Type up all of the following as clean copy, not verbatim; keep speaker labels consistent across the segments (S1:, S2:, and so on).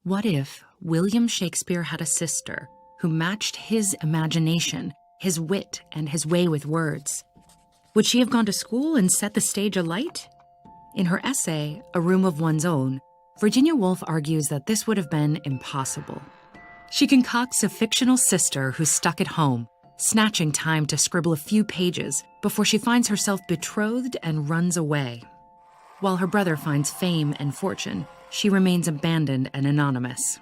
S1: What if William Shakespeare had a sister who matched his imagination, his wit, and his way with words? Would she have gone to school and set the stage alight? In her essay, A Room of One's Own, Virginia Woolf argues that this would have been impossible. She concocts a fictional sister who's stuck at home, snatching time to scribble a few pages before she finds herself betrothed and runs away. While her brother finds fame and fortune, she remains abandoned and anonymous.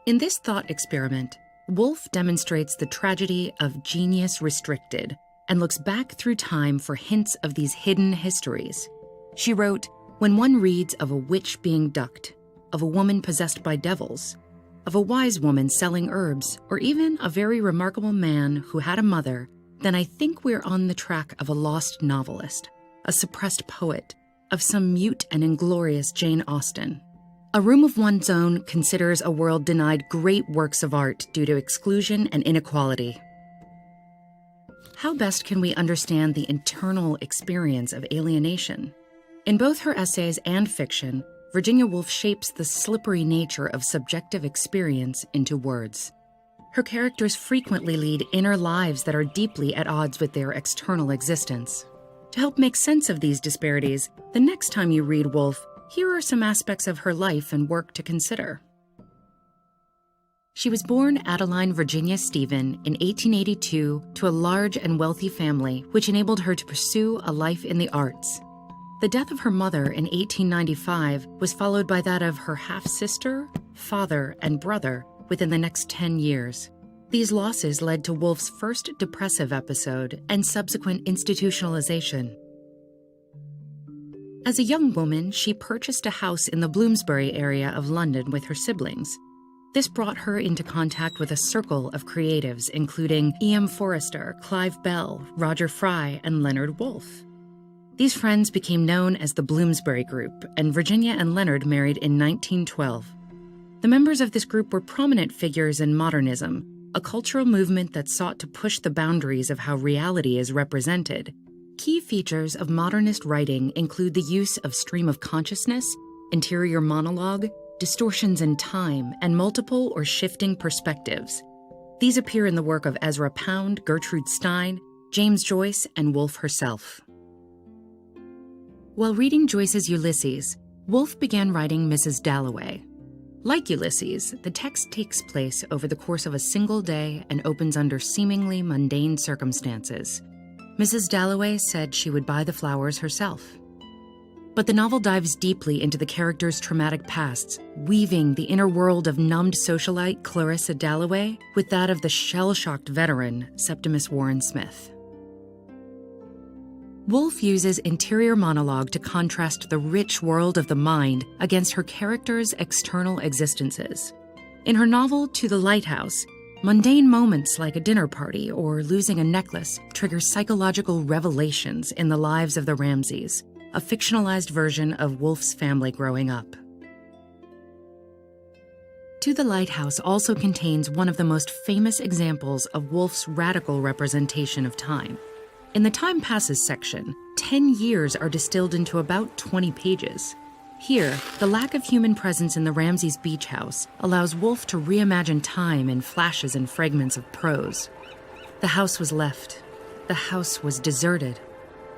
S1: In this thought experiment, Woolf demonstrates the tragedy of genius restricted and looks back through time for hints of these hidden histories. She wrote, "When one reads of a witch being ducked, of a woman possessed by devils, of a wise woman selling herbs, or even a very remarkable man who had a mother, then I think we're on the track of a lost novelist, a suppressed poet, of some mute and inglorious Jane Austen." A Room of One's Own considers a world denied great works of art due to exclusion and inequality. How best can we understand the internal experience of alienation? In both her essays and fiction, Virginia Woolf shapes the slippery nature of subjective experience into words. Her characters frequently lead inner lives that are deeply at odds with their external existence. To help make sense of these disparities, the next time you read Woolf, here are some aspects of her life and work to consider. She was born Adeline Virginia Stephen in 1882 to a large and wealthy family, which enabled her to pursue a life in the arts. The death of her mother in 1895 was followed by that of her half-sister, father, and brother within the next 10 years. These losses led to Woolf's first depressive episode and subsequent institutionalization. As a young woman, she purchased a house in the Bloomsbury area of London with her siblings. This brought her into contact with a circle of creatives, including E.M. Forrester, Clive Bell, Roger Fry, and Leonard Woolf. These friends became known as the Bloomsbury Group, and Virginia and Leonard married in 1912. The members of this group were prominent figures in modernism, a cultural movement that sought to push the boundaries of how reality is represented. Key features of modernist writing include the use of stream of consciousness, interior monologue, distortions in time, and multiple or shifting perspectives. These appear in the work of Ezra Pound, Gertrude Stein, James Joyce, and Woolf herself. While reading Joyce's Ulysses, Woolf began writing Mrs. Dalloway. Like Ulysses, the text takes place over the course of a single day and opens under seemingly mundane circumstances. Mrs. Dalloway said she would buy the flowers herself. But the novel dives deeply into the characters' traumatic pasts, weaving the inner world of numbed socialite Clarissa Dalloway with that of the shell-shocked veteran Septimus Warren Smith. Woolf uses interior monologue to contrast the rich world of the mind against her characters' external existences. In her novel To the Lighthouse, mundane moments like a dinner party or losing a necklace trigger psychological revelations in the lives of the Ramseys, a fictionalized version of Woolf's family growing up. To the Lighthouse also contains one of the most famous examples of Woolf's radical representation of time. In the Time Passes section, 10 years are distilled into about 20 pages. Here, the lack of human presence in the Ramseys' beach house allows Woolf to reimagine time in flashes and fragments of prose. The house was left. The house was deserted.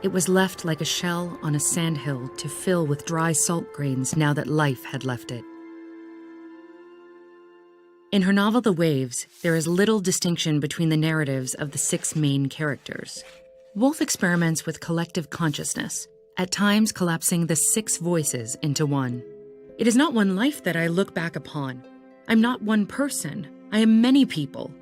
S1: It was left like a shell on a sandhill to fill with dry salt grains now that life had left it. In her novel The Waves, there is little distinction between the narratives of the 6 main characters. Woolf experiments with collective consciousness, at times collapsing the 6 voices into one. It is not one life that I look back upon. I'm not one person. I am many people.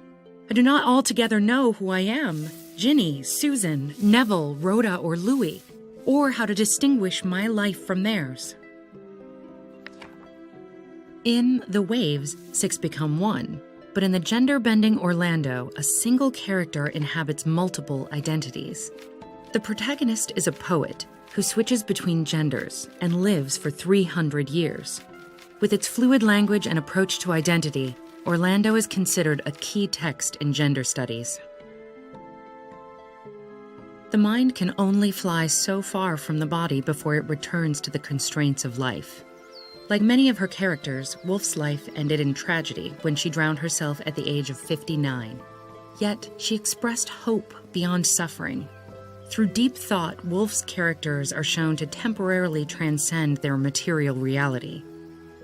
S1: I do not altogether know who I am, Ginny, Susan, Neville, Rhoda, or Louis, or how to distinguish my life from theirs. In The Waves, 6 become one, but in the gender-bending Orlando, a single character inhabits multiple identities. The protagonist is a poet who switches between genders and lives for 300 years. With its fluid language and approach to identity, Orlando is considered a key text in gender studies. The mind can only fly so far from the body before it returns to the constraints of life. Like many of her characters, Woolf's life ended in tragedy when she drowned herself at the age of 59. Yet, she expressed hope beyond suffering. Through deep thought, Woolf's characters are shown to temporarily transcend their material reality.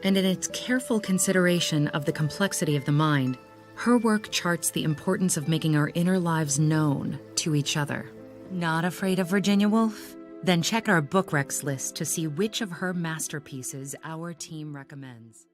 S1: And in its careful consideration of the complexity of the mind, her work charts the importance of making our inner lives known to each other. Not afraid of Virginia Woolf? Then check our book recs list to see which of her masterpieces our team recommends.